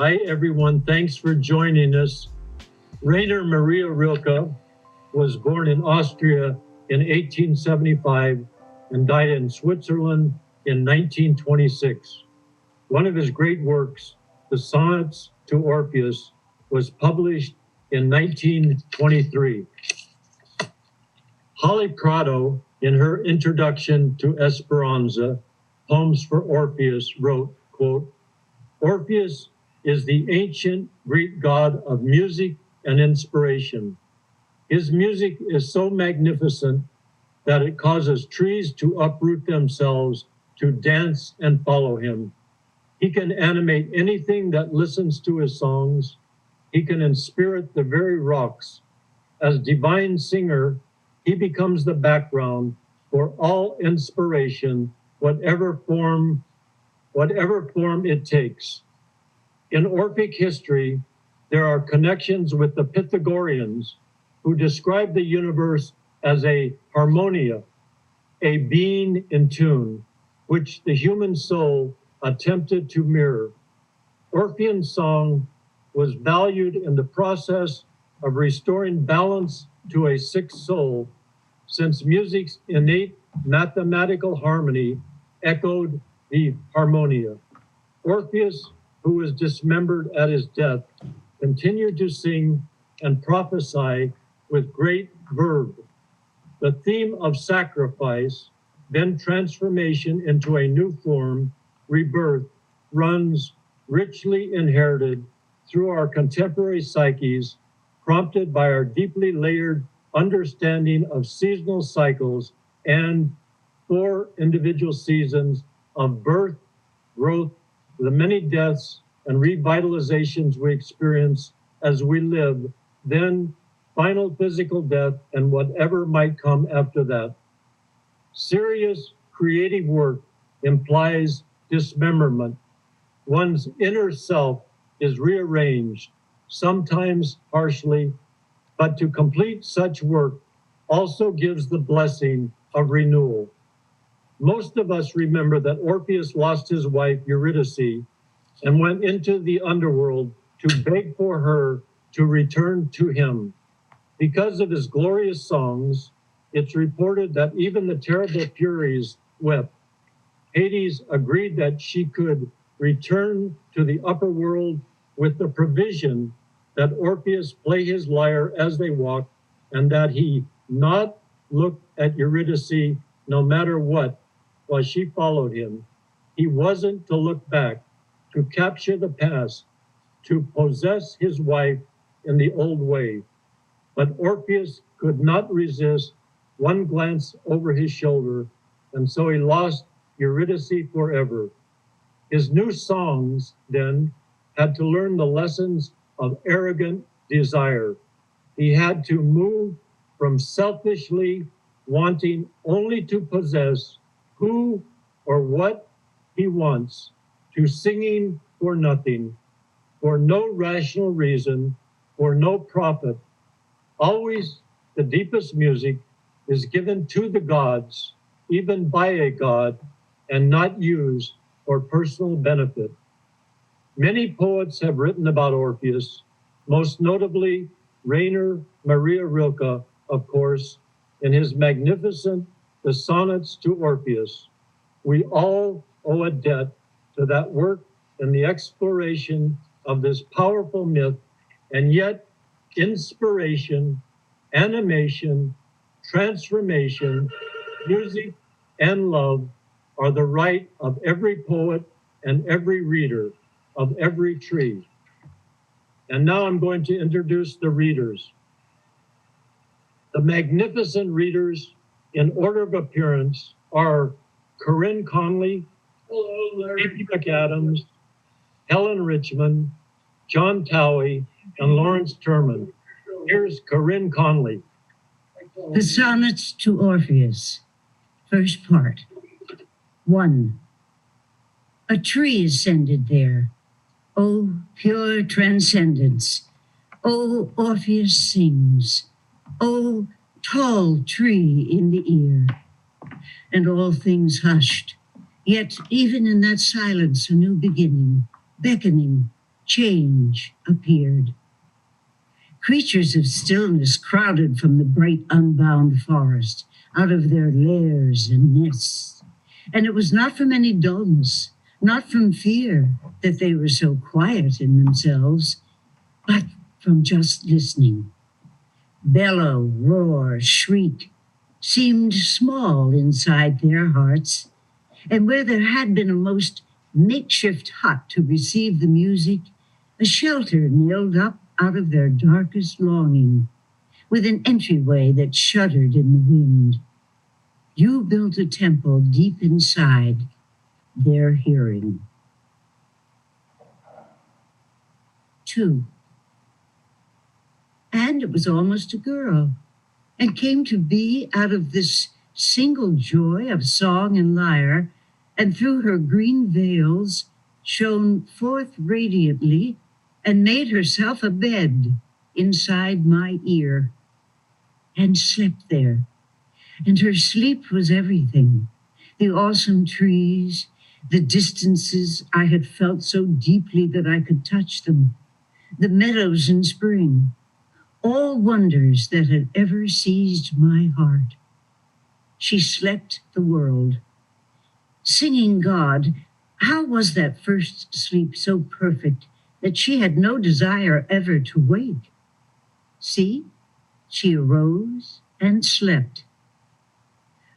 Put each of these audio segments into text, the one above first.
Hi, everyone. Thanks for joining us. Rainer Maria Rilke was born in Austria in 1875 and died in Switzerland in 1926. One of his great works, the Sonnets to Orpheus, was published in 1923. Holly Prado, in her introduction to Esperanza, Poems for Orpheus, wrote, quote, "Orpheus is the ancient Greek god of music and inspiration. His music is so magnificent that it causes trees to uproot themselves to dance and follow him. He can animate anything that listens to his songs. He can inspirit the very rocks. As divine singer, he becomes the background for all inspiration, whatever form it takes. In Orphic history, there are connections with the Pythagoreans, who describe the universe as a harmonia, a being in tune, which the human soul attempted to mirror. Orphean song was valued in the process of restoring balance to a sick soul, since music's innate mathematical harmony echoed the harmonia. Orpheus, who was dismembered at his death, continued to sing and prophesy with great verve. The theme of sacrifice, then transformation into a new form, rebirth, runs richly inherited through our contemporary psyches, prompted by our deeply layered understanding of seasonal cycles and 4 individual seasons of birth, growth, the many deaths and revitalizations we experience as we live, then final physical death and whatever might come after that. Serious creative work implies dismemberment. One's inner self is rearranged, sometimes harshly, but to complete such work also gives the blessing of renewal. Most of us remember that Orpheus lost his wife, Eurydice, and went into the underworld to beg for her to return to him. Because of his glorious songs, it's reported that even the terrible Furies wept. Hades agreed that she could return to the upper world with the provision that Orpheus play his lyre as they walked, and that he not look at Eurydice no matter what, while she followed him. He wasn't to look back, to capture the past, to possess his wife in the old way. But Orpheus could not resist one glance over his shoulder, and so he lost Eurydice forever. His new songs, then, had to learn the lessons of arrogant desire. He had to move from selfishly wanting only to possess who or what he wants, to singing for nothing, for no rational reason, for no profit. Always the deepest music is given to the gods, even by a god, and not used for personal benefit. Many poets have written about Orpheus, most notably Rainer Maria Rilke, of course, in his magnificent The Sonnets to Orpheus. We all owe a debt to that work in the exploration of this powerful myth, and yet inspiration, animation, transformation, music, and love are the right of every poet and every reader of every tree. And now I'm going to introduce the readers. The magnificent readers in order of appearance are Corinne Conley, Phoebe MacAdams, Helen Richman, John Towey, and Lawrence Turman. Here's Corinne Conley. The Sonnets to Orpheus. First part. 1. A tree ascended there. O pure transcendence. O Orpheus sings. O tall tree in the ear. And all things hushed. Yet even in that silence a new beginning, beckoning, change appeared. Creatures of stillness crowded from the bright, unbound forest, out of their lairs and nests. And it was not from any dullness, not from fear that they were so quiet in themselves, but from just listening. Bellow, roar, shriek seemed small inside their hearts, and where there had been a most makeshift hut to receive the music, a shelter nailed up out of their darkest longing, with an entryway that shuddered in the wind. You built a temple deep inside their hearing. 2. And it was almost a girl, and came to be out of this single joy of song and lyre, and through her green veils shone forth radiantly, and made herself a bed inside my ear, and slept there. And her sleep was everything. The awesome trees, the distances I had felt so deeply that I could touch them, the meadows in spring, all wonders that had ever seized my heart. She slept the world. Singing God, how was that first sleep so perfect that she had no desire ever to wake? See, she arose and slept.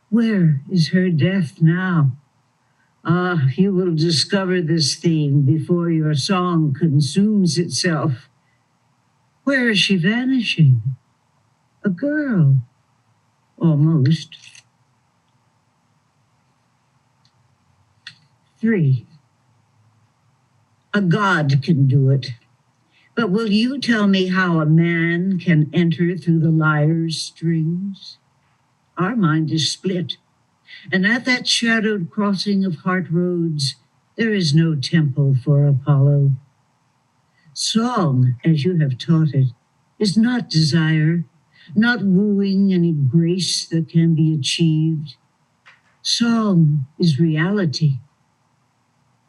Where is her death now? Ah, you will discover this theme before your song consumes itself. Where is she vanishing? A girl, almost. 3. A god can do it. But will you tell me how a man can enter through the lyre's strings? Our mind is split, and at that shadowed crossing of heart roads, there is no temple for Apollo. Song, as you have taught it, is not desire, not wooing any grace that can be achieved. Song is reality.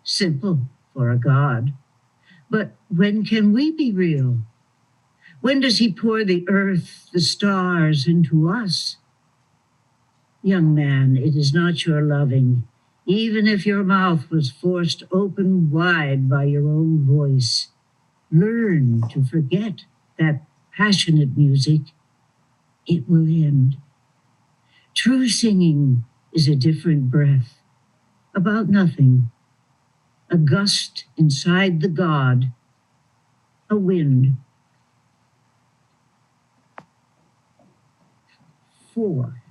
Simple for a god. But when can we be real? When does he pour the earth, the stars into us? Young man, it is not your loving, even if your mouth was forced open wide by your own voice. Learn to forget that passionate music. It will end. True singing is a different breath, about nothing. A gust inside the god, a wind. 4.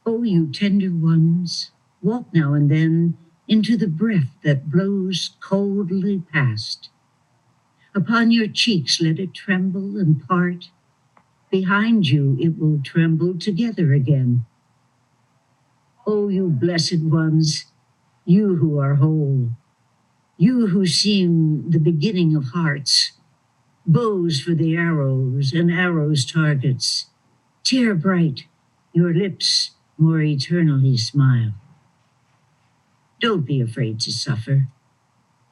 Oh, you tender ones, walk now and then into the breath that blows coldly past. Upon your cheeks let it tremble and part. Behind you it will tremble together again. Oh, you blessed ones, you who are whole, you who seem the beginning of hearts, bows for the arrows and arrows' targets, tear bright, your lips more eternally smile. Don't be afraid to suffer.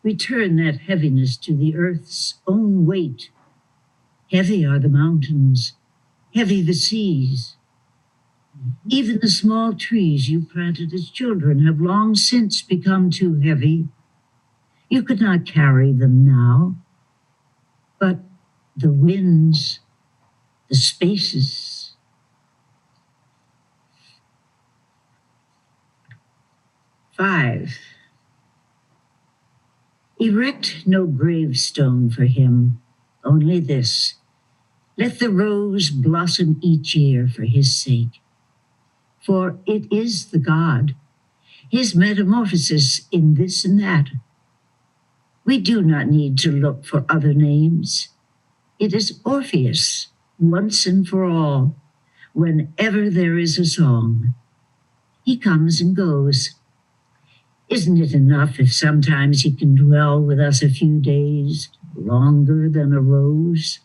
Return that heaviness to the earth's own weight. Heavy are the mountains, heavy the seas. Even the small trees you planted as children have long since become too heavy. You could not carry them now. But the winds, the spaces. 5. Erect no gravestone for him, only this. Let the rose blossom each year for his sake. For it is the god, his metamorphosis in this and that. We do not need to look for other names. It is Orpheus, once and for all, whenever there is a song. He comes and goes. Isn't it enough if sometimes he can dwell with us a few days, longer than a rose?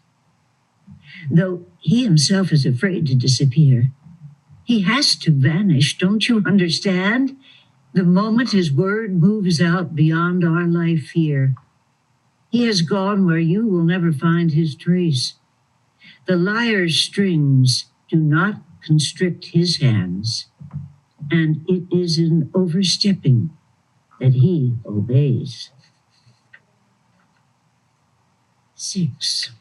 Though he himself is afraid to disappear. He has to vanish, don't you understand? The moment his word moves out beyond our life here, he has gone where you will never find his trace. The lyre's strings do not constrict his hands, and it is in overstepping that he obeys. 6.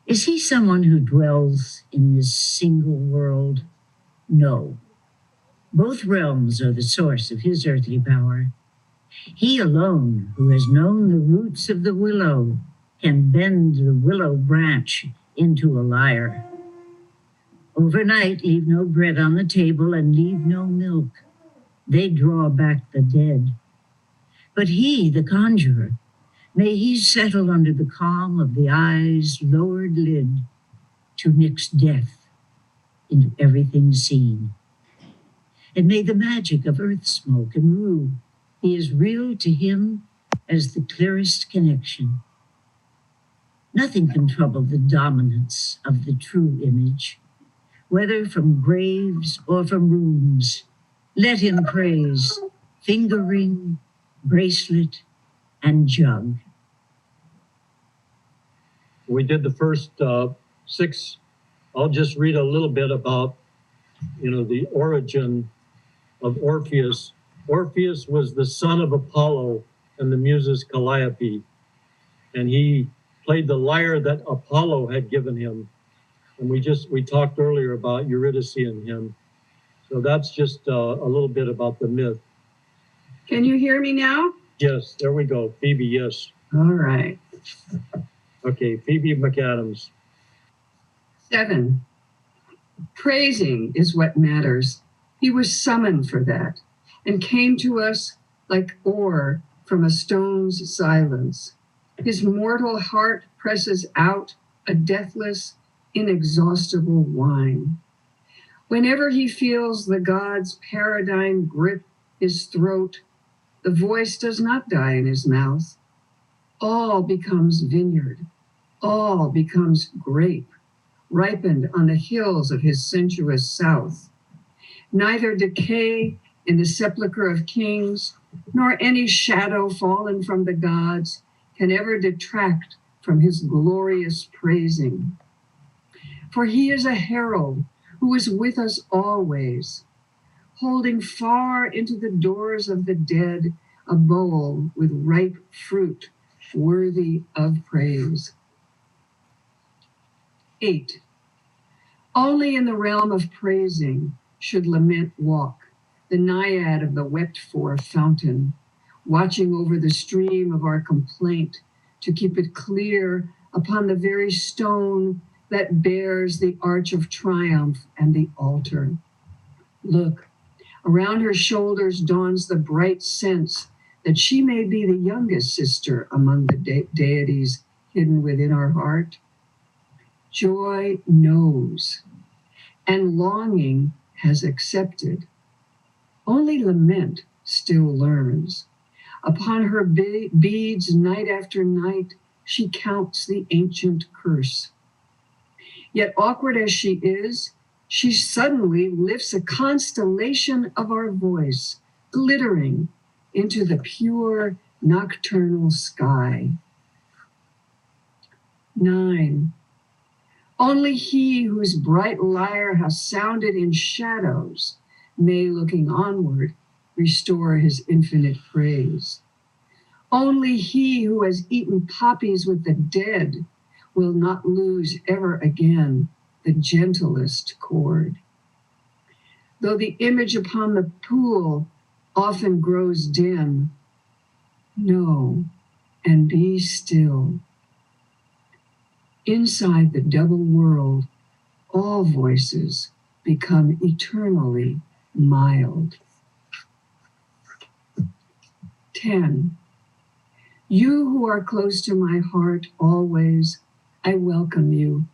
Is he someone who dwells in this single world? No. Both realms are the source of his earthly power. He alone, who has known the roots of the willow, can bend the willow branch into a lyre. Overnight, leave no bread on the table and leave no milk. They draw back the dead. But he, the conjurer, may he settle under the calm of the eye's lowered lid to mix death into everything seen. And may the magic of earth smoke and rue be as real to him as the clearest connection. Nothing can trouble the dominance of the true image, whether from graves or from rooms. Let him praise finger ring, bracelet, and jug. We did the first 6. I'll just read a little bit about, the origin of Orpheus. Orpheus was the son of Apollo and the muses Calliope, and he played the lyre that Apollo had given him. And we talked earlier about Eurydice and him. So that's just a little bit about the myth. Can you hear me now? Yes, there we go. Phoebe, yes. All right. Okay, Phoebe MacAdams. 7. Praising is what matters. He was summoned for that and came to us like ore from a stone's silence. His mortal heart presses out a deathless, inexhaustible wine. Whenever he feels the god's paradigm grip his throat, the voice does not die in his mouth. All becomes vineyard. All becomes grape, ripened on the hills of his sensuous south. Neither decay in the sepulchre of kings, nor any shadow fallen from the gods can ever detract from his glorious praising. For he is a herald who is with us always, holding far into the doors of the dead a bowl with ripe fruit worthy of praise. 8. Only in the realm of praising should lament walk, the naiad of the wept-for fountain, watching over the stream of our complaint to keep it clear upon the very stone that bears the arch of triumph and the altar. Look, around her shoulders dawns the bright sense that she may be the youngest sister among the deities hidden within our heart. Joy knows, and longing has accepted. Only lament still learns. Upon her beads night after night, she counts the ancient curse. Yet awkward as she is, she suddenly lifts a constellation of our voice, glittering into the pure nocturnal sky. 9. Only he whose bright lyre has sounded in shadows may, looking onward, restore his infinite praise. Only he who has eaten poppies with the dead will not lose ever again the gentlest chord. Though the image upon the pool often grows dim, know and be still. Inside the double world, all voices become eternally mild. 10. You who are close to my heart always, I welcome you,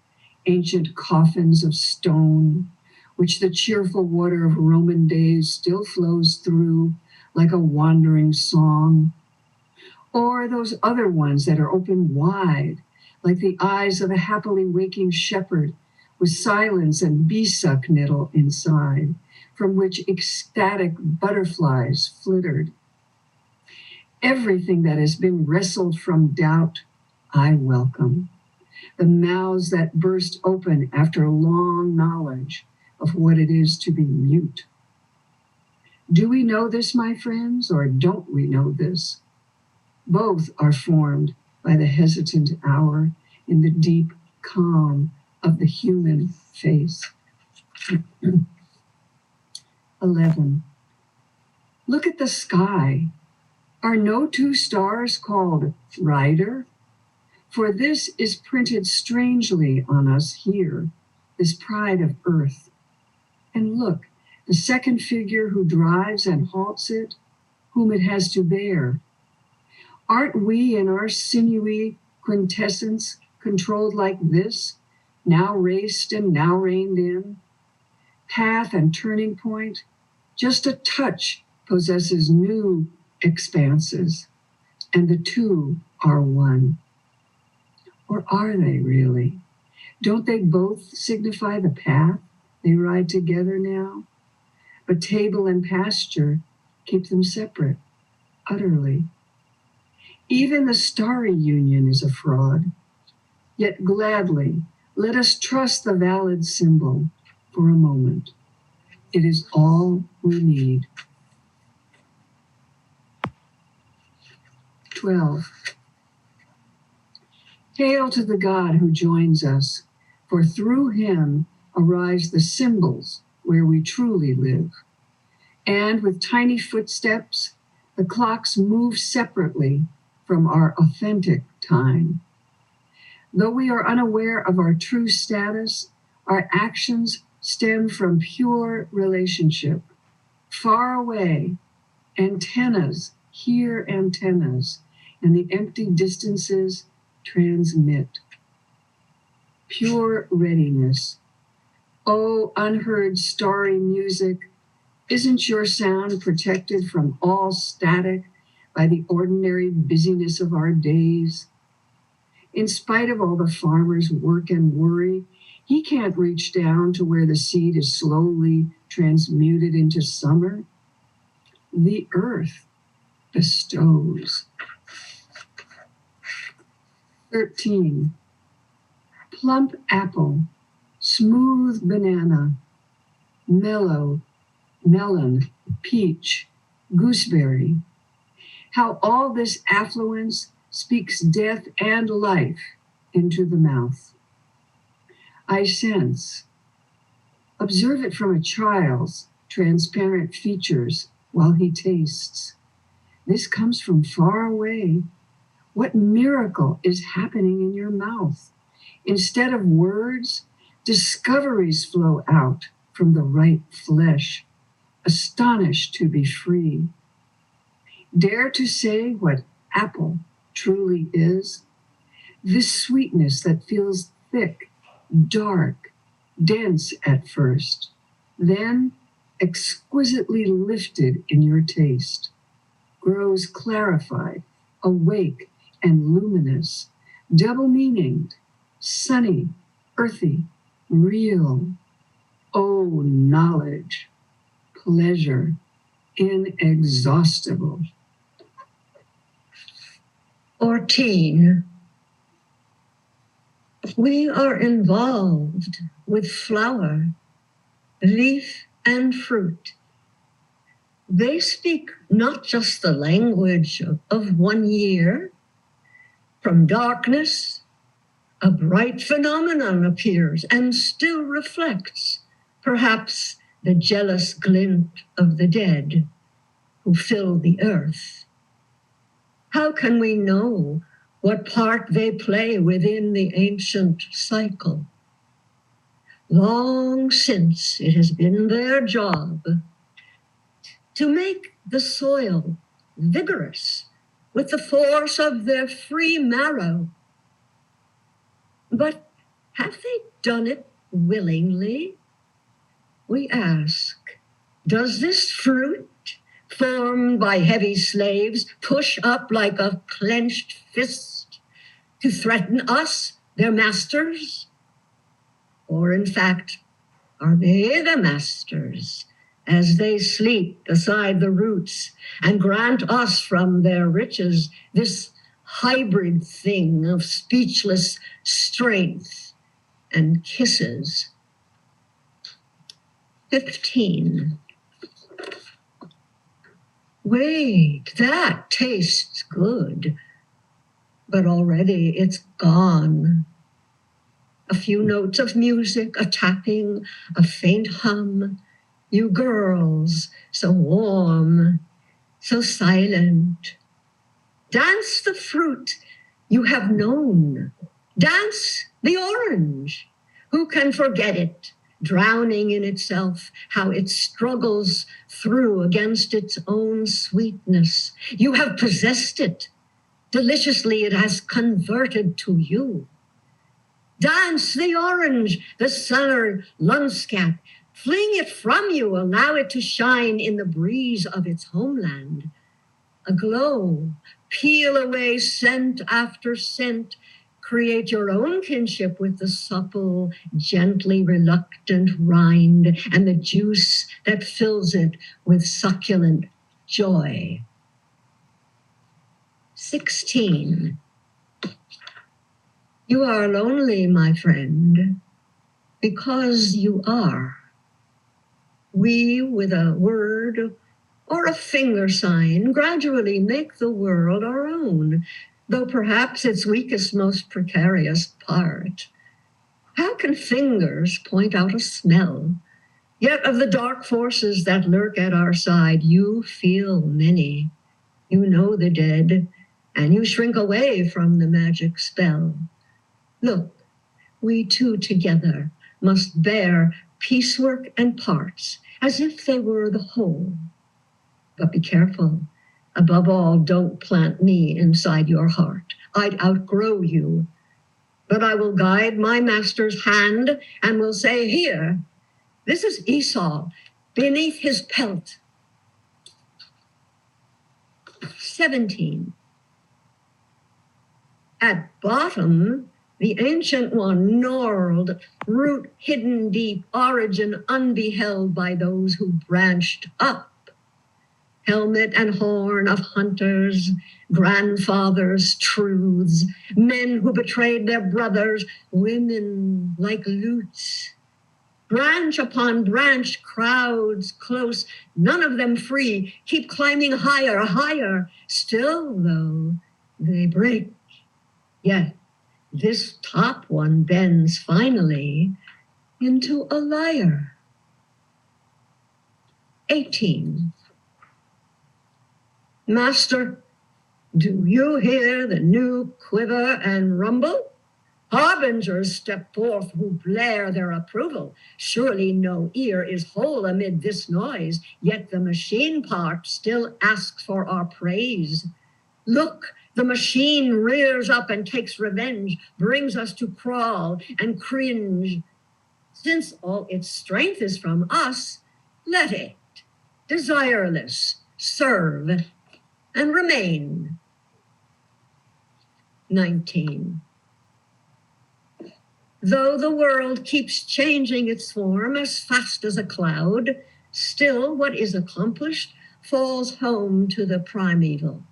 ancient coffins of stone, which the cheerful water of Roman days still flows through like a wandering song. Or those other ones that are open wide, like the eyes of a happily waking shepherd with silence and bee-suck nettle inside, from which ecstatic butterflies flittered. Everything that has been wrestled from doubt, I welcome. The mouths that burst open after long knowledge of what it is to be mute. Do we know this, my friends, or don't we know this? Both are formed by the hesitant hour in the deep calm of the human face. 11. Look at the sky. Are no two stars called rider? For this is printed strangely on us here, this pride of earth. And look, the second figure who drives and halts it, whom it has to bear. Aren't we in our sinewy quintessence controlled like this, now raced and now reined in? Path and turning point, just a touch possesses new expanses, and the two are one. Or are they really? Don't they both signify the path they ride together now? But table and pasture keep them separate, utterly. Even the starry union is a fraud. Yet gladly, let us trust the valid symbol for a moment. It is all we need. 12. Hail to the God who joins us, for through him arise the symbols where we truly live. And with tiny footsteps, the clocks move separately from our authentic time. Though we are unaware of our true status, our actions stem from pure relationship. Far away, antennas hear antennas, and the empty distances transmit. Pure readiness. Oh, unheard starry music, isn't your sound protected from all static by the ordinary busyness of our days? In spite of all the farmer's work and worry, he can't reach down to where the seed is slowly transmuted into summer. The earth bestows. 13. Plump apple, smooth banana, mellow melon, peach, gooseberry. How all this affluence speaks death and life into the mouth. I sense. Observe it from a child's transparent features while he tastes. This comes from far away. What miracle is happening in your mouth? Instead of words, discoveries flow out from the ripe flesh, astonished to be free. Dare to say what apple truly is? This sweetness that feels thick, dark, dense at first, then exquisitely lifted in your taste, grows clarified, awake, and luminous, double-meaninged, sunny, earthy, real. Oh, knowledge, pleasure, inexhaustible. 14. We are involved with flower, leaf, and fruit. They speak not just the language of 1 year. From darkness, a bright phenomenon appears and still reflects, perhaps, the jealous glint of the dead who fill the earth. How can we know what part they play within the ancient cycle? Long since it has been their job to make the soil vigorous with the force of their free marrow. But have they done it willingly? We ask, does this fruit, formed by heavy slaves, push up like a clenched fist to threaten us, their masters? Or in fact, are they the masters, as they sleep beside the roots, and grant us from their riches this hybrid thing of speechless strength and kisses. 15. Wait, that tastes good, but already it's gone. A few notes of music, a tapping, a faint hum. You girls, so warm, so silent. Dance the fruit you have known. Dance the orange. Who can forget it, drowning in itself, how it struggles through against its own sweetness. You have possessed it. Deliciously it has converted to you. Dance the orange, the summer landscape. Fling it from you, allow it to shine in the breeze of its homeland. Aglow, peel away scent after scent. Create your own kinship with the supple, gently reluctant rind and the juice that fills it with succulent joy. 16. You are lonely, my friend, because you are. We, with a word or a finger sign, gradually make the world our own, though perhaps its weakest, most precarious part. How can fingers point out a smell? Yet of the dark forces that lurk at our side, you feel many. You know the dead, and you shrink away from the magic spell. Look, we two together must bear piecework and parts as if they were the whole. But be careful. Above all, don't plant me inside your heart. I'd outgrow you. But I will guide my master's hand and will say, here, this is Esau beneath his pelt. 17. At bottom, the ancient one gnarled, root hidden deep, origin unbeheld by those who branched up. Helmet and horn of hunters, grandfathers' truths, men who betrayed their brothers, women like lutes. Branch upon branch, crowds close, none of them free, keep climbing higher, higher. Still, though, they break. Yet this top one bends finally into a lyre. 18. Master, do you hear the new quiver and rumble? Harbingers step forth who blare their approval. Surely no ear is whole amid this noise, yet the machine part still asks for our praise. Look, the machine rears up and takes revenge, brings us to crawl and cringe. Since all its strength is from us, let it, desireless, serve and remain. 19. Though the world keeps changing its form as fast as a cloud, still what is accomplished falls home to the primeval.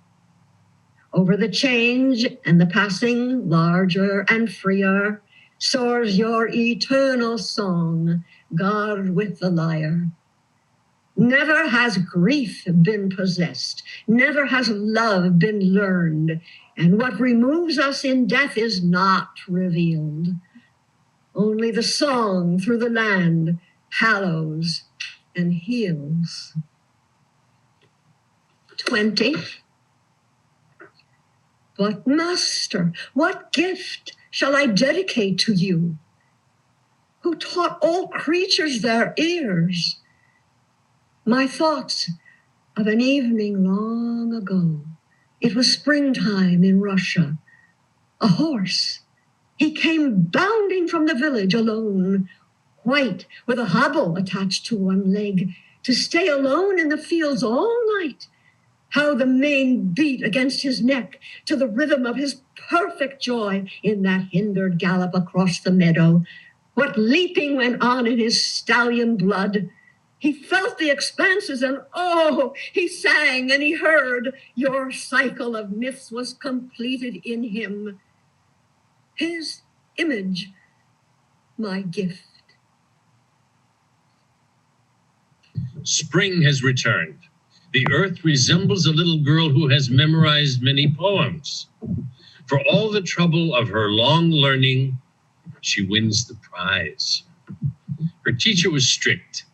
Over the change and the passing, larger and freer, soars your eternal song, God with the lyre. Never has grief been possessed, never has love been learned, and what removes us in death is not revealed. Only the song through the land hallows and heals. 20. But master, what gift shall I dedicate to you, who taught all creatures their ears? My thoughts of an evening long ago. It was springtime in Russia. A horse. He came bounding from the village alone, white, with a hobble attached to one leg, to stay alone in the fields all night. How the mane beat against his neck to the rhythm of his perfect joy in that hindered gallop across the meadow. What leaping went on in his stallion blood. He felt the expanses and oh, he sang and he heard. Your cycle of myths was completed in him. His image, my gift. Spring has returned. The earth resembles a little girl who has memorized many poems. For all the trouble of her long learning, she wins the prize. Her teacher was strict.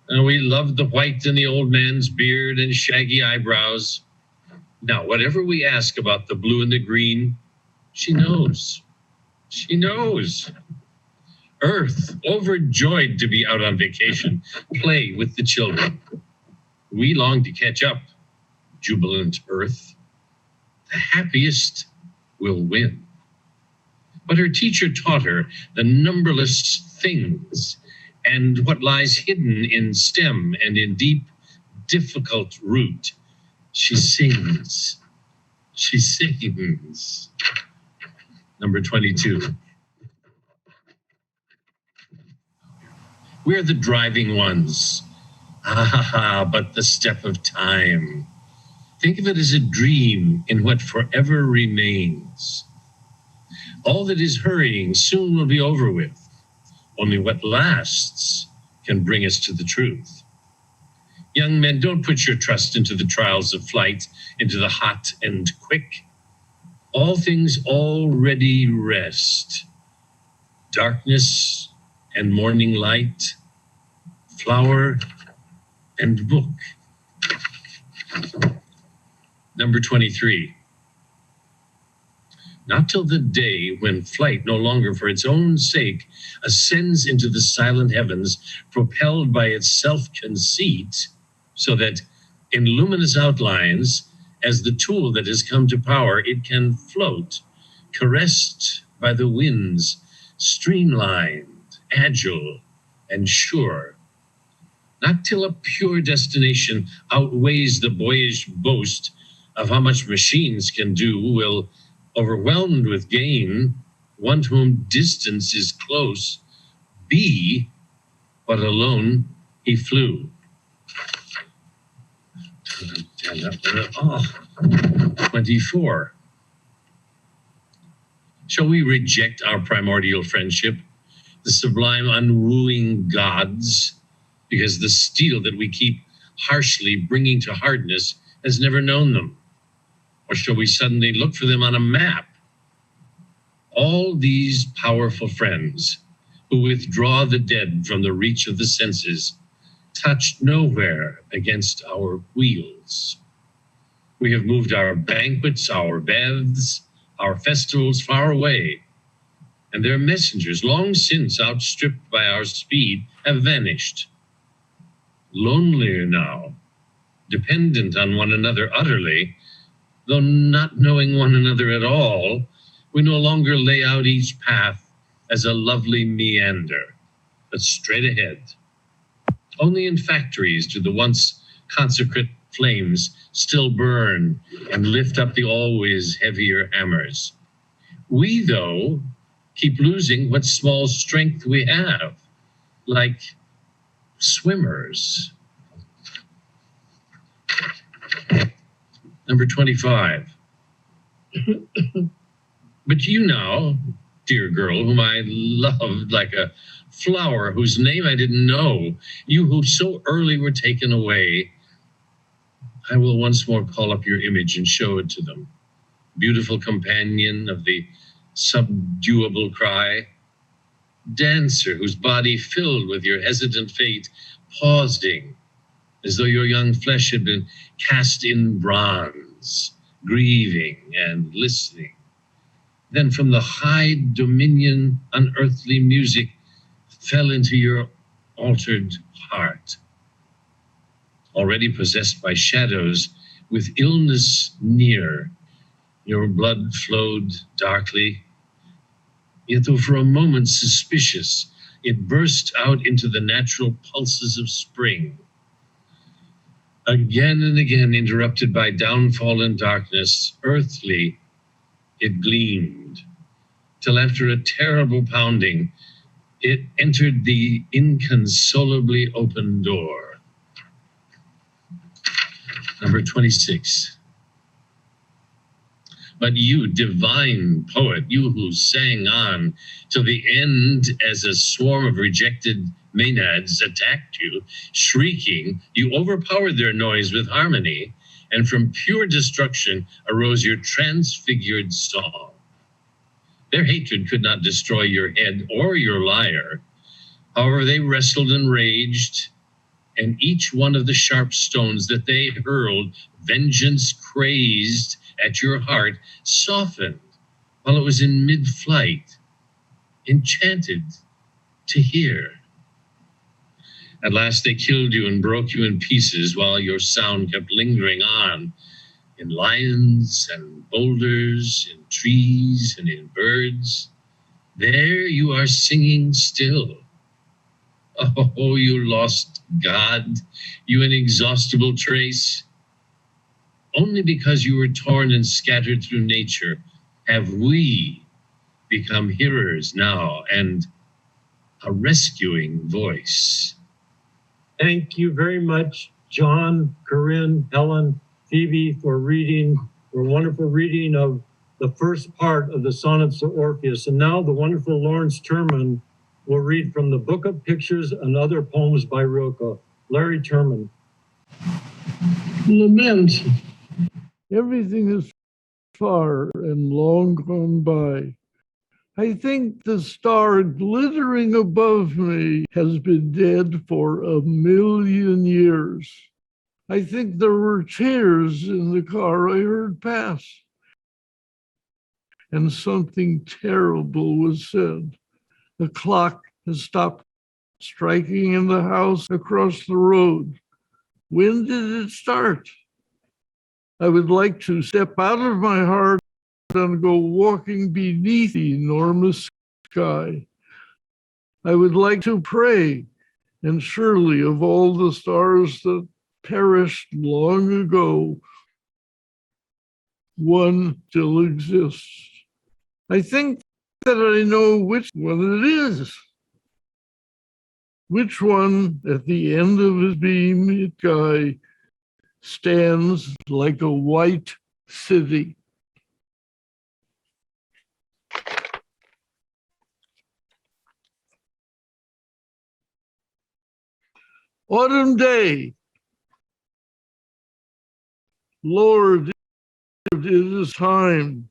And we loved the white in the old man's beard and shaggy eyebrows. Now, whatever we ask about the blue and the green, she knows. She knows. Earth, overjoyed to be out on vacation, play with the children. We long to catch up, jubilant Earth. The happiest will win. But her teacher taught her the numberless things and what lies hidden in stem and in deep, difficult root. She sings. She sings. Number 22. We're the driving ones. But the step of time. Think of it as a dream in what forever remains. All that is hurrying soon will be over with. Only what lasts can bring us to the truth. Young men, don't put your trust into the trials of flight, into the hot and quick. All things already rest. Darkness and morning light, flower and book. Number 23. Not till the day when flight, no longer for its own sake, ascends into the silent heavens, propelled by its self-conceit, so that in luminous outlines, as the tool that has come to power, it can float, caressed by the winds, streamlined, agile, and sure. Not till a pure destination outweighs the boyish boast of how much machines can do will, overwhelmed with gain, one to whom distance is close, be, but alone he flew. 24. Shall we reject our primordial friendship, the sublime unwooing gods, because the steel that we keep harshly bringing to hardness has never known them? Or shall we suddenly look for them on a map? All these powerful friends who withdraw the dead from the reach of the senses, touched nowhere against our wheels. We have moved our banquets, our baths, our festivals far away, and their messengers, long since outstripped by our speed, have vanished. Lonelier now, dependent on one another utterly, though not knowing one another at all, we no longer lay out each path as a lovely meander, but straight ahead. Only in factories do the once consecrate flames still burn and lift up the always heavier hammers. We, though, keep losing what small strength we have, like swimmers. Number 25. But you now, dear girl, whom I loved like a flower whose name I didn't know, you who so early were taken away, I will once more call up your image and show it to them. Beautiful companion of the subduable cry, dancer whose body filled with your hesitant fate, pausing as though your young flesh had been cast in bronze, grieving and listening. Then from the high dominion unearthly music fell into your altered heart. Already possessed by shadows, with illness near, your blood flowed darkly. Yet though for a moment suspicious, it burst out into the natural pulses of spring. Again and again interrupted by downfall and darkness, earthly, it gleamed, till after a terrible pounding, it entered the inconsolably open door. Number 26. But you, divine poet, you who sang on till the end as a swarm of rejected maenads attacked you, shrieking, you overpowered their noise with harmony, and from pure destruction arose your transfigured song. Their hatred could not destroy your head or your lyre. However, they wrestled and raged, and each one of the sharp stones that they hurled, vengeance crazed at your heart, softened while it was in mid-flight, enchanted to hear. At last they killed you and broke you in pieces while your sound kept lingering on in lions and boulders, in trees and in birds. There you are singing still. Oh, you lost God, you inexhaustible trace. Only because you were torn and scattered through nature have we become hearers now and a rescuing voice. Thank you very much, John, Corinne, Helen, Phoebe, for a wonderful reading of the first part of the Sonnets of Orpheus. And now the wonderful Lawrence Turman will read from the Book of Pictures and Other Poems by Rilke. Larry Turman. Lament. Everything is far and long gone by. I think the star glittering above me has been dead for 1,000,000 years. I think there were chairs in the car I heard pass, and something terrible was said. The clock has stopped striking in the house across the road. When did it start? I would like to step out of my heart and go walking beneath the enormous sky. I would like to pray, and surely of all the stars that perished long ago, one still exists. I think that I know which one it is. Which one at the end of his beam sky stands like a white city. Autumn day. Lord, it is time.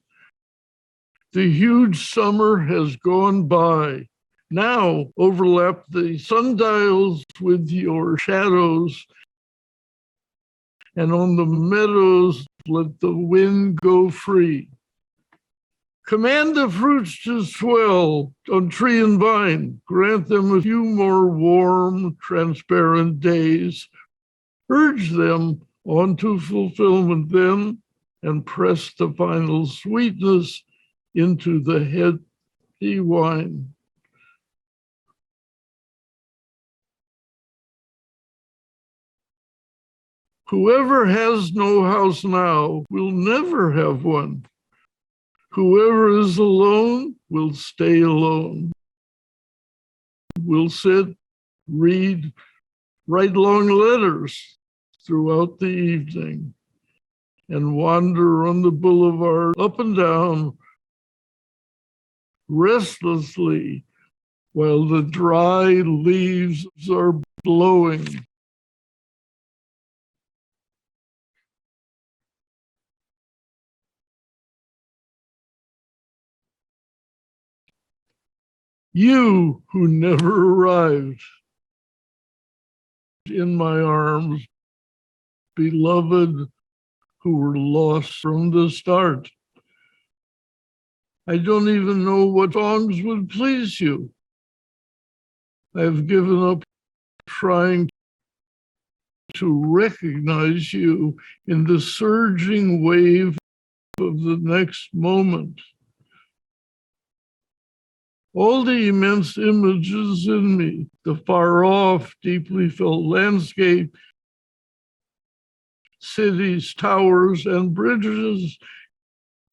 The huge summer has gone by. Now overlap the sundials with your shadows, and on the meadows let the wind go free. Command the fruits to swell on tree and vine. Grant them a few more warm, transparent days. Urge them on to fulfillment then, and press the final sweetness into the heady wine. Whoever has no house now will never have one. Whoever is alone will stay alone. Will sit, read, write long letters throughout the evening, and wander on the boulevard up and down restlessly while the dry leaves are blowing. You who never arrived in my arms, beloved, who were lost from the start. I don't even know what songs would please you. I've given up trying to recognize you in the surging wave of the next moment. All the immense images in me, the far-off, deeply felt landscape, cities, towers, and bridges,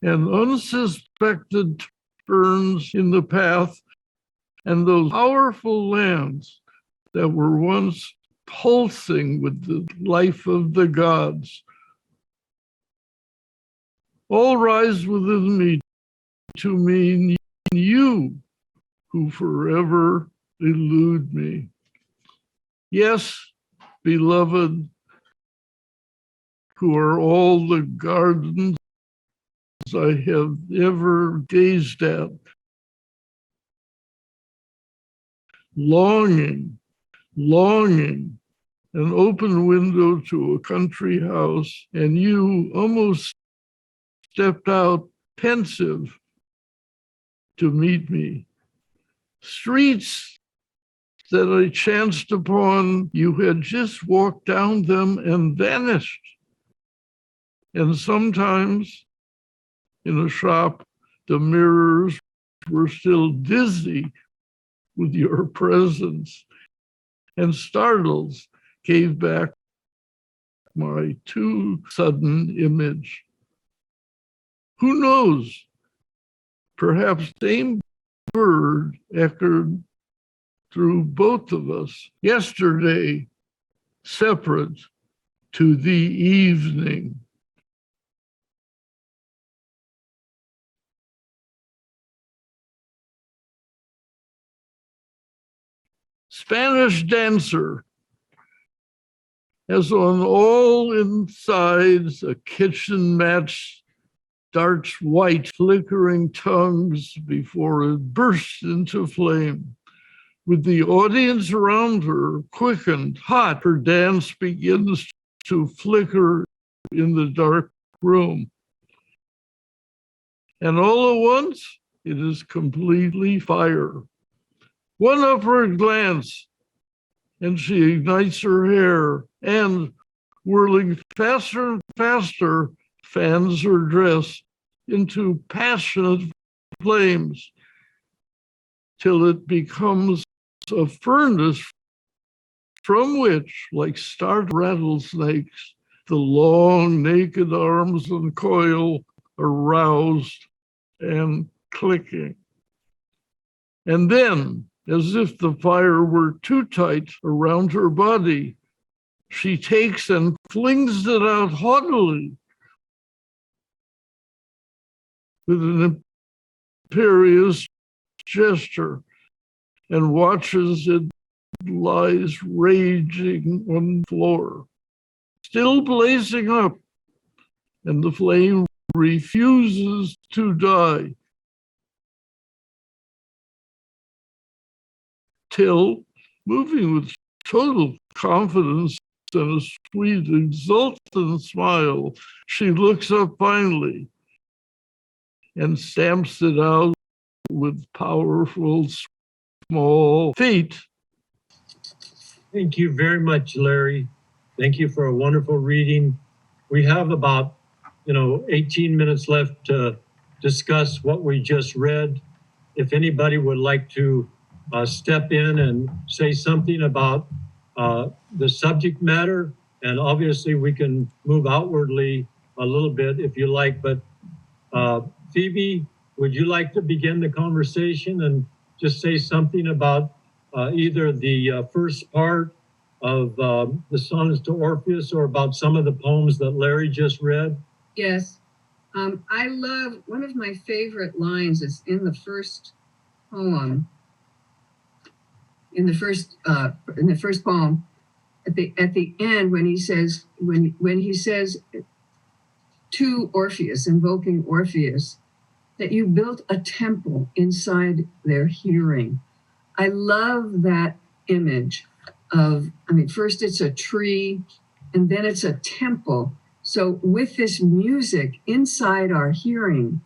and unsuspected turns in the path and those powerful lands that were once pulsing with the life of the gods all rise within me to mean you who forever elude me. Yes, beloved, who are all the gardens I have ever gazed at, longing, an open window to a country house, and you almost stepped out pensive to meet me. Streets that I chanced upon, you had just walked down them and vanished. And sometimes in a shop, the mirrors were still dizzy with your presence, and startles gave back my too sudden image. Who knows? Perhaps same bird echoed through both of us yesterday, separate to the evening. Spanish dancer has on all insides a kitchen match darts white flickering tongues before it bursts into flame. With the audience around her quickened, hot, her dance begins to flicker in the dark room. And all at once, it is completely fire. One upward glance, and she ignites her hair, and whirling faster and faster, fans her dress into passionate flames till it becomes a furnace from which, like startled rattlesnakes, the long naked arms uncoil, aroused and clicking. And then, as if the fire were too tight around her body, she takes and flings it out haughtily with an imperious gesture, and watches it lies raging on the floor, still blazing up, and the flame refuses to die. Till, moving with total confidence and a sweet, exultant smile, she looks up finally and stamps it out with powerful, small feet. Thank you very much, Larry. Thank you for a wonderful reading. We have about, 18 minutes left to discuss what we just read. If anybody would like to step in and say something about the subject matter, and obviously we can move outwardly a little bit if you like, but Phoebe, would you like to begin the conversation and just say something about either the first part of the Sonnets to Orpheus or about some of the poems that Larry just read? Yes. I love, one of my favorite lines is in the first poem. In the first poem, at the end, when he says to Orpheus, invoking Orpheus, that you built a temple inside their hearing. I love that image of, first it's a tree, and then it's a temple. So with this music inside our hearing,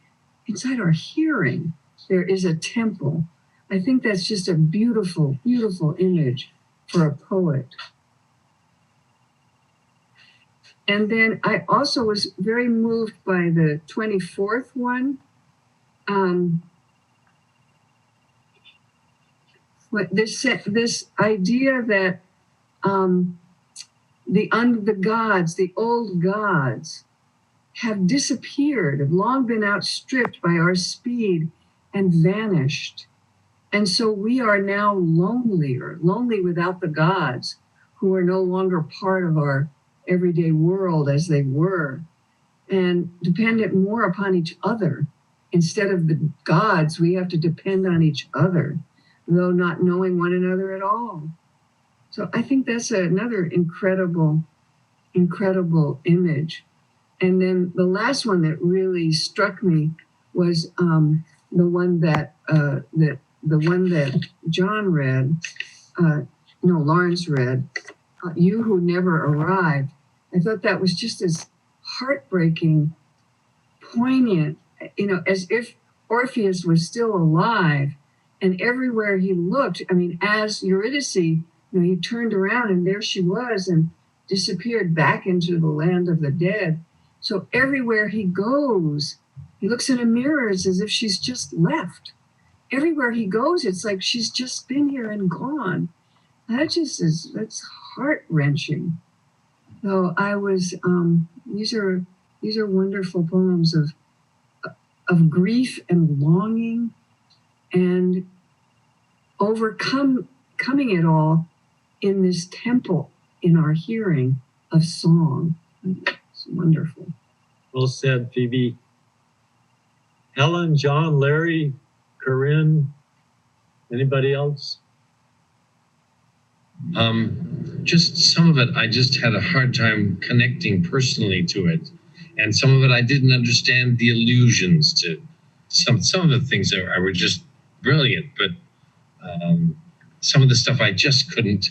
there is a temple. I think that's just a beautiful, beautiful image for a poet. And then I also was very moved by the 24th one. This idea that the gods, the old gods, have disappeared, have long been outstripped by our speed and vanished. And so we are now lonely without the gods who are no longer part of our everyday world as they were, and dependent more upon each other. Instead of the gods, we have to depend on each other, though not knowing one another at all. So I think that's another incredible image. And then the last one that really struck me was the one that John read, Lawrence read, You Who Never Arrived. I thought that was just as heartbreaking, poignant, as if Orpheus was still alive, and everywhere he looked, as Eurydice, he turned around and there she was and disappeared back into the land of the dead. So everywhere he goes, he looks in a mirror as if she's just left. Everywhere he goes, it's like she's just been here and gone. That's heart-wrenching. So I was, these are wonderful poems of grief and longing and coming it all in this temple in our hearing of song. It's wonderful. Well said, Phoebe. Helen, John, Larry, Corinne, anybody else? Just some of it, I just had a hard time connecting personally to it. And some of it, I didn't understand the allusions to. Some of the things that were just brilliant, but some of the stuff I just couldn't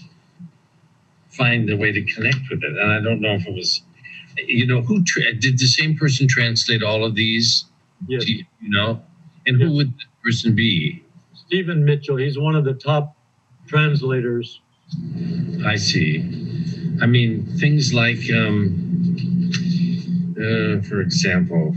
find the way to connect with it. And I don't know if it was, did the same person translate all of these? Yes. And who would the person be? Stephen Mitchell. He's one of the top translators. I see. Things like, for example,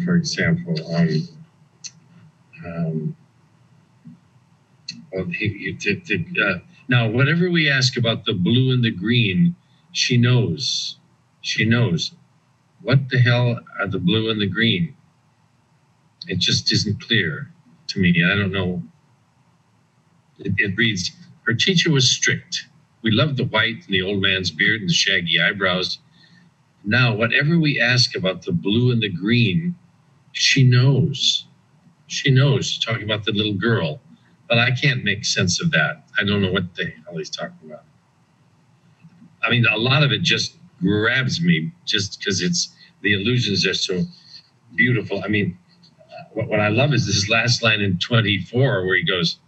now, whatever we ask about the blue and the green, she knows. She knows. What the hell are the blue and the green? It just isn't clear to me. I don't know. It reads, her teacher was strict. We loved the white and the old man's beard and the shaggy eyebrows. Now, whatever we ask about the blue and the green, she knows. She knows, talking about the little girl. But I can't make sense of that. I don't know what the hell he's talking about. A lot of it just grabs me just because the illusions are so beautiful. What I love is this last line in 24 where he goes,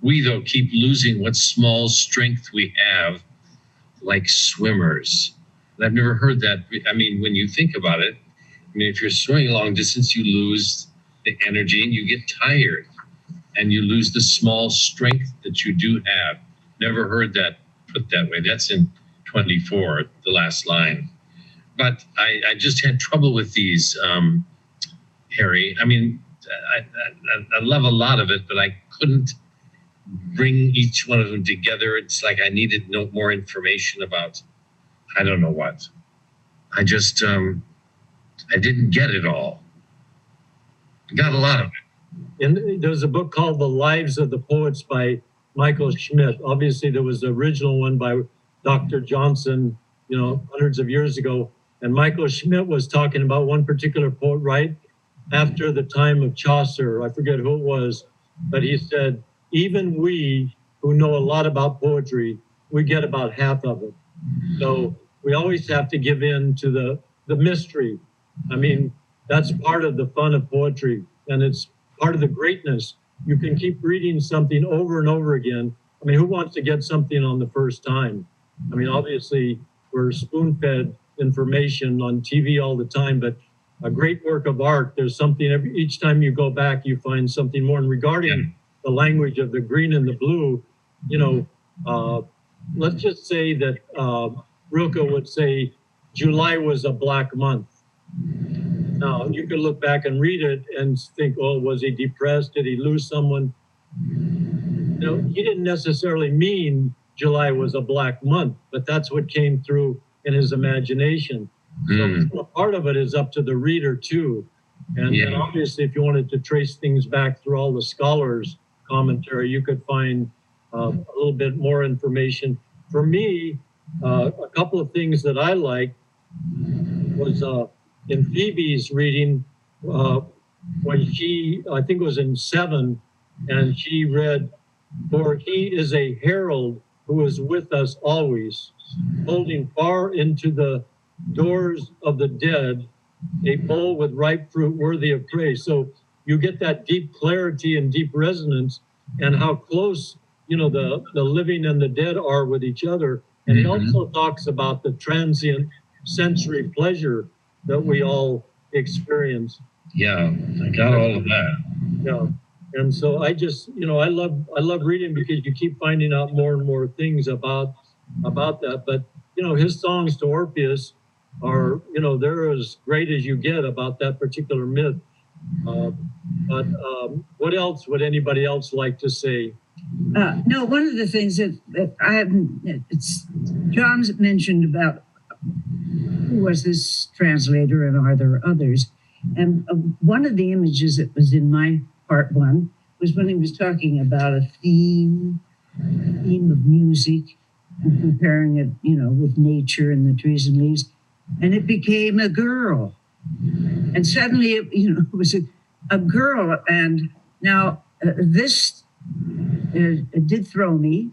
we, though, keep losing what small strength we have like swimmers. And I've never heard that. When you think about it, if you're swimming a long distance, you lose the energy and you get tired and you lose the small strength that you do have. Never heard that put that way. That's in 24, the last line. But I just had trouble with these, Harry. I love a lot of it, but I couldn't bring each one of them together. It's like I needed more information about, I don't know what. I just, I didn't get it all. I got a lot of it. And there's a book called The Lives of the Poets by Michael Schmidt. Obviously, there was the original one by Dr. Johnson, hundreds of years ago. And Michael Schmidt was talking about one particular poet right after the time of Chaucer. I forget who it was, but he said, even we who know a lot about poetry, we get about half of it. So we always have to give in to the mystery. That's part of the fun of poetry, and it's part of the greatness. You can keep reading something over and over again. Who wants to get something on the first time? Obviously, we're spoon-fed information on TV all the time, but a great work of art, there's something each time you go back, you find something more. And regarding the language of the green and the blue, let's just say that Rilke would say July was a black month. Now, you could look back and read it and think, was he depressed? Did he lose someone? He didn't necessarily mean July was a black month, but that's what came through in his imagination. So a part of it is up to the reader too. And obviously, if you wanted to trace things back through all the scholars commentary, you could find a little bit more information. For me, a couple of things that I liked was in Phoebe's reading, when she, I think it was in 7, and she read, "For he is a herald who is with us always, holding far into the doors of the dead a bowl with ripe fruit worthy of praise." So you get that deep clarity and deep resonance, and how close, you know, the living and the dead are with each other. And it also talks about the transient sensory pleasure that we all experience. Yeah, I got all of that. Yeah. And so I just, you know, I love reading because you keep finding out more and more things about that. But, you know, his songs to Orpheus are, you know, they're as great as you get about that particular myth. But what else would anybody else like to say? No, one of the things that I haven't, it's John's mentioned about who was this translator and are there others? And one of the images that was in my part 1 was when he was talking about a theme of music and comparing it, you know, with nature and the trees and leaves. And it became a girl. And suddenly, it was a girl. And now this it did throw me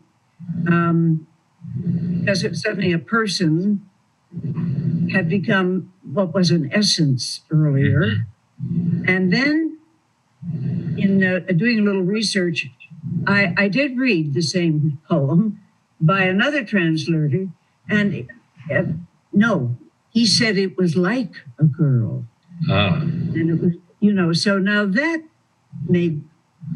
because it suddenly a person had become what was an essence earlier. And then in doing a little research, I did read the same poem by another translator, and no, he said it was like a girl. And it was, you know, so now that made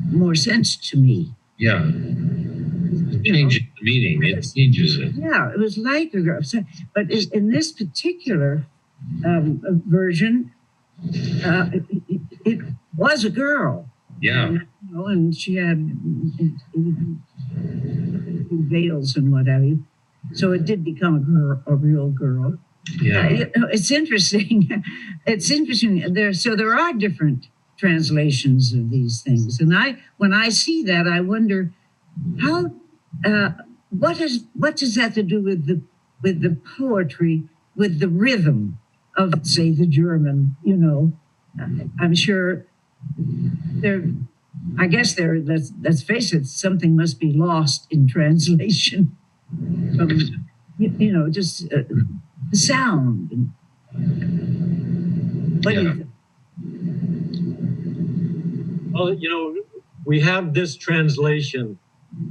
more sense to me. Yeah. It changes the meaning. It changes it. Yeah, it was like a girl. So, but in this particular version, it was a girl. Yeah. And, you know, and she had veils and what have you. So it did become a real girl. Yeah. It's interesting. It's interesting. There are different translations of these things, and when I see that, I wonder how what does that to do with the poetry, with the rhythm of, say, the German? You know, I'm sure I guess let's face it, something must be lost in translation. You know, just the sound. What do you think? Well, you know, we have this translation.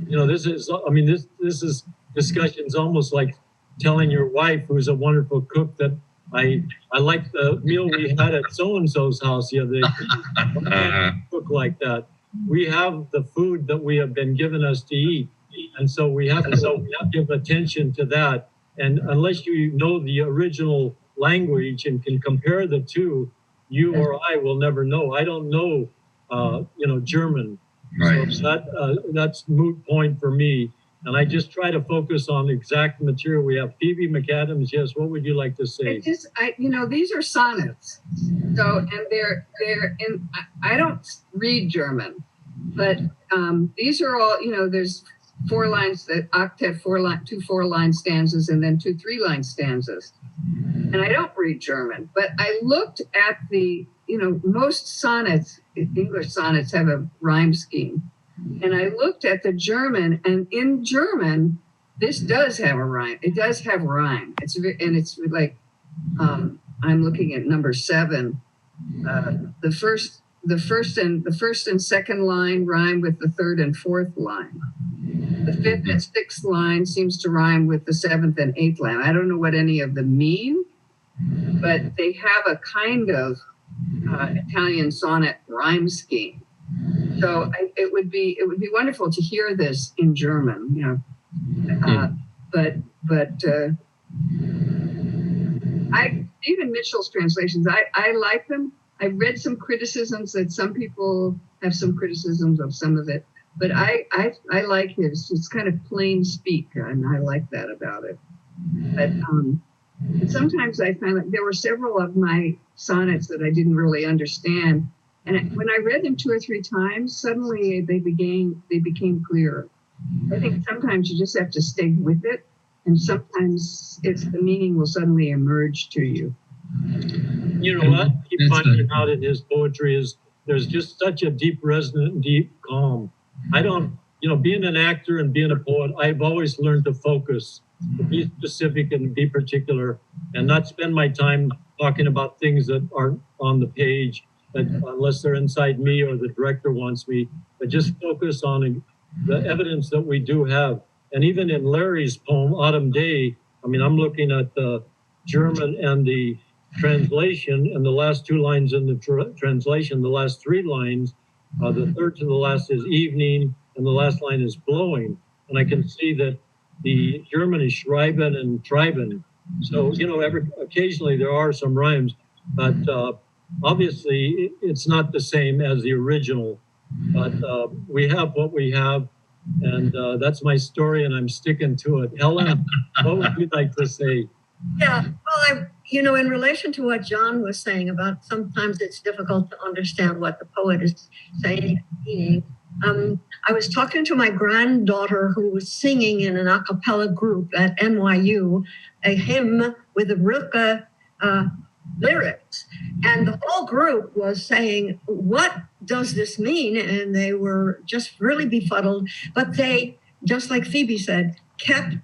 You know, this is discussion's almost like telling your wife, who's a wonderful cook, that I like the meal we had at so-and-so's house the other day. I can't cook like that. We have the food that we have been given us to eat. And so we have to give attention to that. And unless you know the original language and can compare the two, you or I will never know. I don't know, German. Right. So that's moot point for me. And I just try to focus on exact material. We have Phoebe, MacAdams. Yes, what would you like to say? These are sonnets. So, and they're in, I don't read German, but these are all, there's 4 lines, the octet, 2 4-line stanzas, and then 2 3-line stanzas. And I don't read German, but I looked at the, most sonnets, English sonnets have a rhyme scheme. And I looked at the German, and in German, this does have a rhyme. It does have rhyme. It's like, I'm looking at number 7. The first and second line rhyme with the 3rd and 4th line. The 5th and 6th line seems to rhyme with the 7th and 8th line. I don't know what any of them mean, but they have a kind of Italian sonnet rhyme scheme. So it would be wonderful to hear this in German, but Stephen Mitchell's translations, I like them. I've read some criticisms that some people have some criticisms of some of it, but I like his. It's kind of plain speak, and I like that about it. But sometimes I find like there were several of my sonnets that I didn't really understand, And when I read them 2 or 3 times, suddenly they became clearer. I think sometimes you just have to stay with it, and sometimes the meaning will suddenly emerge to you. You know what? I keep finding out in his poetry is there's just such a deep resonant, deep calm. I don't, being an actor and being a poet, I've always learned to focus, to be specific and be particular, and not spend my time talking about things that aren't on the page, unless they're inside me or the director wants me, but just focus on the evidence that we do have. And even in Larry's poem, Autumn Day, I'm looking at the German and the translation, and the last 2 lines in the translation, the last 3 lines, the third to the last is evening, and the last line is blowing. And I can see that the German is schreiben and treiben. So, occasionally there are some rhymes, but obviously it's not the same as the original. But we have what we have, and that's my story, and I'm sticking to it. Helen, what would you like to say? Yeah, well, in relation to what John was saying about sometimes it's difficult to understand what the poet is saying and meaning. I was talking to my granddaughter who was singing in an a cappella group at NYU, a hymn with the Rilke lyrics. And the whole group was saying, what does this mean? And they were just really befuddled. But they, just like Phoebe said, kept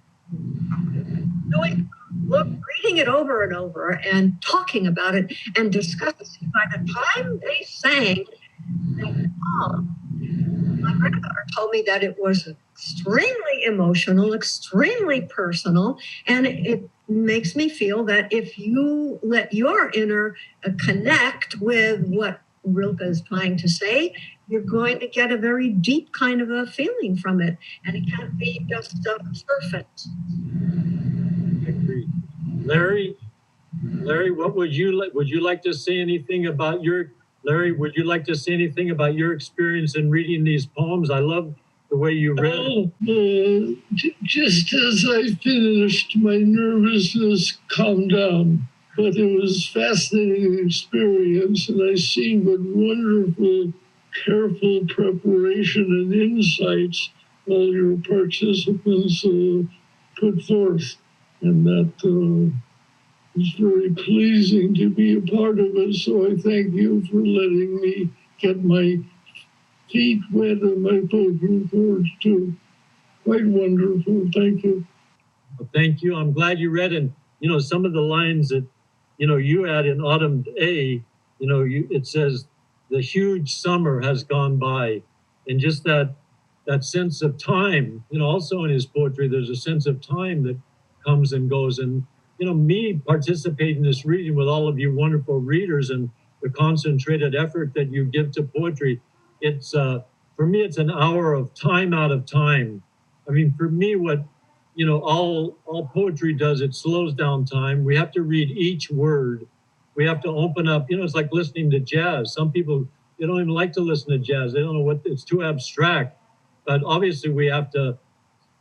reading it over and over and talking about it and discussing. By the time they sang the song, my granddaughter told me that it was extremely emotional, extremely personal, and it makes me feel that if you let your inner connect with what Rilke is trying to say, you're going to get a very deep kind of a feeling from it, and it can't be just surface. I agree. Larry, what would you like? Would you like to say anything about your experience in reading these poems? I love the way you read. Just as I finished, my nervousness calmed down. But it was a fascinating experience, and I see what wonderful, careful preparation and insights all your participants put forth. And that is very pleasing to be a part of it. So I thank you for letting me get my feet wet and my vocal cords too. Quite wonderful. Thank you. Well, thank you. I'm glad you read. And, some of the lines that, you add in Autumn Day, it says, the huge summer has gone by. And just that sense of time, also in his poetry, there's a sense of time that comes and goes. And, me participating in this reading with all of you wonderful readers and the concentrated effort that you give to poetry, it's, for me, it's an hour of time out of time. For me, what, all poetry does, it slows down time. We have to read each word. We have to open up, it's like listening to jazz. Some people, they don't even like to listen to jazz. They don't know it's too abstract. But obviously we have to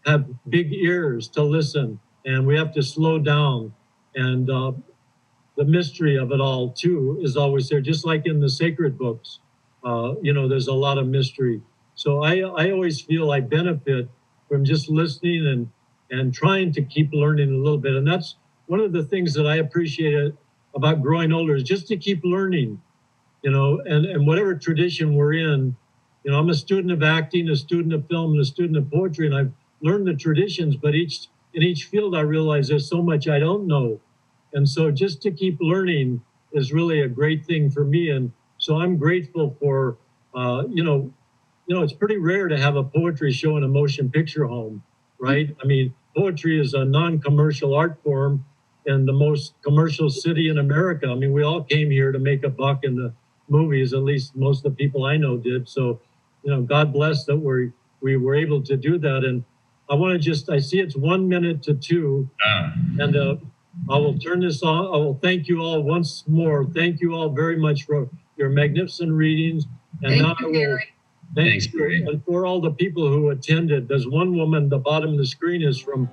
have big ears to listen, and we have to slow down. And the mystery of it all too is always there, just like in the sacred books. There's a lot of mystery. So I always feel I benefit from just listening and trying to keep learning a little bit. And that's one of the things that I appreciate about growing older, is just to keep learning, and whatever tradition we're in. I'm a student of acting, a student of film, and a student of poetry, and I've learned the traditions, but in each field I realize there's so much I don't know. And so just to keep learning is really a great thing for me. And so I'm grateful for, it's pretty rare to have a poetry show in a motion picture home, right? Poetry is a non-commercial art form in the most commercial city in America. We all came here to make a buck in the movies, at least most of the people I know did. So, God bless that we were able to do that. And I see it's 1 minute to 2, and I will turn this on. I will thank you all once more. Thank you all very much for your magnificent readings. And Thank you, Gary. Thanks, Gary. And for all the people who attended. There's one woman, the bottom of the screen is from,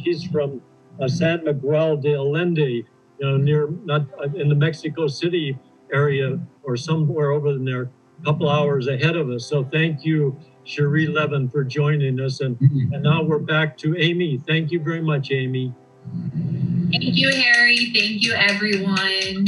she's from San Miguel de Allende, not in the Mexico City area or somewhere over in there, a couple hours ahead of us. So thank you, Cherie Levin, for joining us. And now we're back to Amy. Thank you very much, Amy. Thank you, Harry. Thank you, everyone.